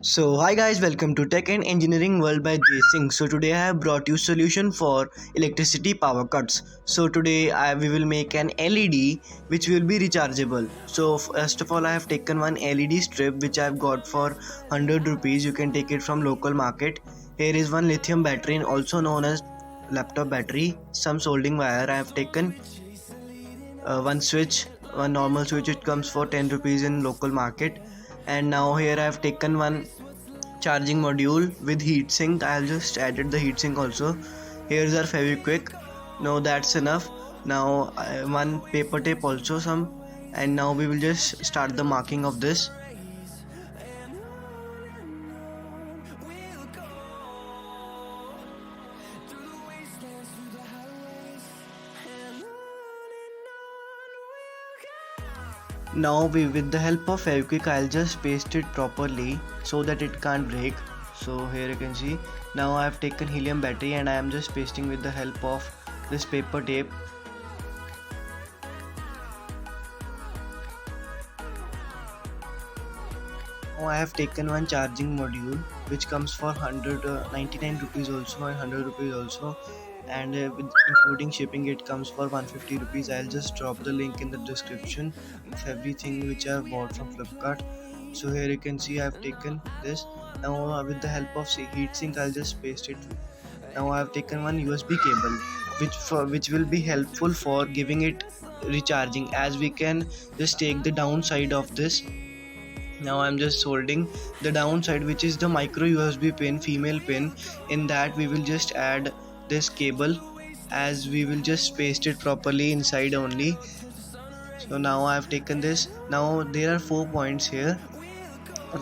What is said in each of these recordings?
So hi guys, welcome to Tech and Engineering World by Jay Singh. So today I have brought you solution for electricity power cuts. So today we will make an LED which will be rechargeable. So first of all I have taken one LED strip which I have got for 100 rupees. You can take it from local market. Here is one lithium battery also known as laptop battery. Some soldering wire. I have taken one switch, one normal switch. It comes for 10 rupees in local market. And now here I have taken one charging module with heatsink. I'll just added the heatsink also. Here's our Fevikwik. Now that's enough. Now one paper tape also some, and now we will just start the marking of this. Now with the help of Fevikwik I'll just paste it properly so that it can't break. So here you can see. Now I have taken helium battery and I am just pasting with the help of this paper tape. Now I have taken one charging module which comes for 199 rupees also and 100 rupees also, and with including shipping it comes for 150 rupees. I'll just drop the link in the description of everything which I have bought from Flipkart. So here you can see I have taken this. Now with the help of heatsink I'll just paste it. Now I have taken one USB cable which will be helpful for giving it recharging, as we can just take the downside of this. Now I'm just soldering the downside, which is the micro USB pin, female pin. In that we will just add this cable, as we will just paste it properly inside only. So now I have taken this. Now there are 4 points here.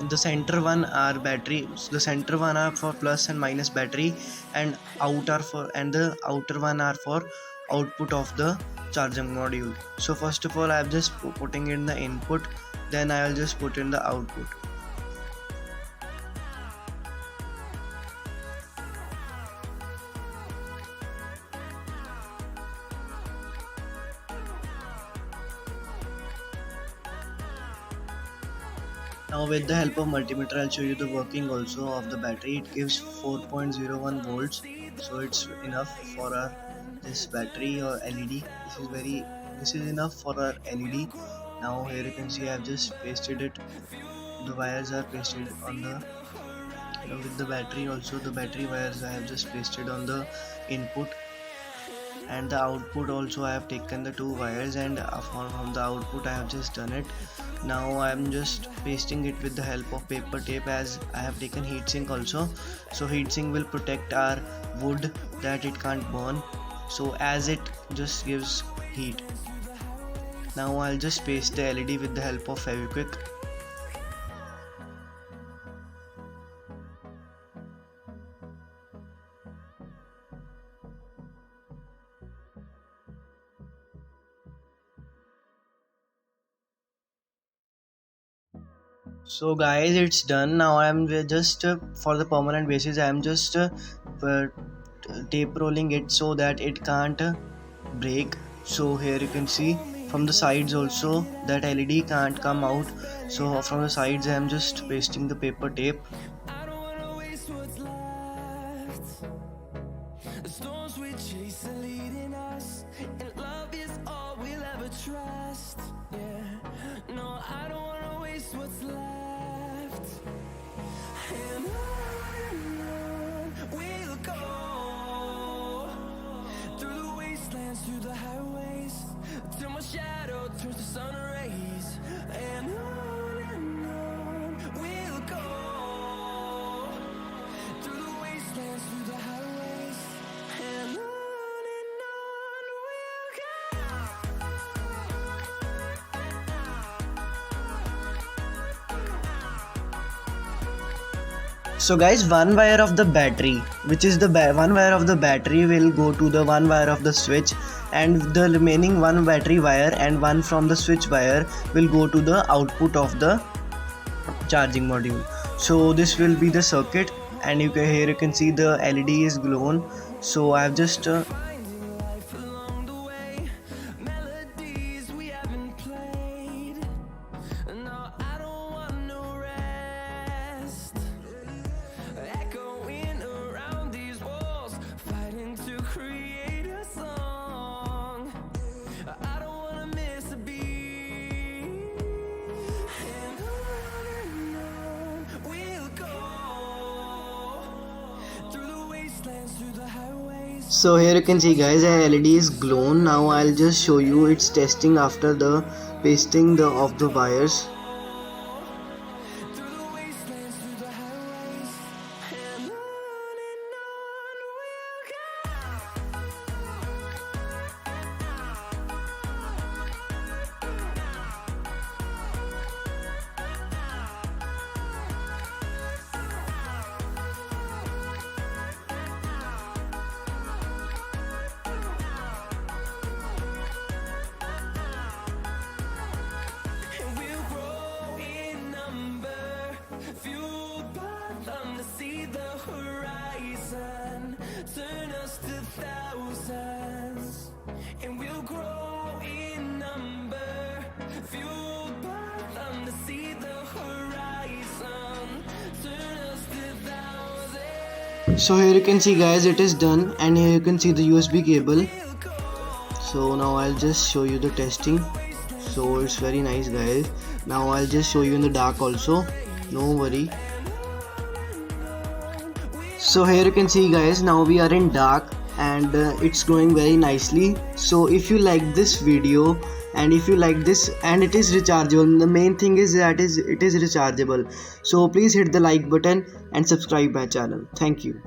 The center one are battery, the center one are for plus and minus battery, and the outer one are for output of the charging module. So first of all I am just putting in the input, then I will just put in the output. Now with the help of multimeter I'll show you the working also of the battery. It gives 4.01 volts, so it's enough for our this battery or LED. This is enough for our LED. Now here you can see I have just pasted it. The wires are pasted on the with the battery also. The battery wires I have just pasted on the input, and the output also I have taken the two wires, and from the output I have just done it. Now I am just pasting it with the help of paper tape, as I have taken heatsink also. So heatsink will protect our wood that it can't burn, so as it just gives heat. Now I'll just paste the LED with the help of Fevikwik. So guys, it's done. Now I am just for the permanent basis I am just uh, tape rolling it so that it can't break. So here you can see from the sides also that LED can't come out. So from the sides I am just pasting the paper tape. The storms we chase are leading us, and love is all we'll ever trust. Yeah, no, I don't wanna waste what's left. And on we'll go, through the wastelands, through the highways, till my shadow turns to sun rays. And on we'll go, through the wastelands, through the highways, and on we'll go. So guys, one wire of the battery, which is the one wire of the battery, will go to the one wire of the switch, and the remaining one battery wire and one from the switch wire will go to the output of the charging module. So this will be the circuit, and here you can see the LED is glowing. So I have just So here you can see guys, the LED is glown. Now I'll just show you its testing after the pasting of the wires. Turn us to thousands, and we'll grow in number, fueled by them to see the horizon. Turn us to thousands. So here you can see guys, it is done, and here you can see the USB cable. So now I'll just show you the testing. So it's very nice guys. Now I'll just show you in the dark also, no worry. So here you can see guys, now we are in dark, and it's growing very nicely. So if you like this video, and if you like this, and it is rechargeable, the main thing is that it is rechargeable. So please hit the like button and subscribe my channel. Thank you.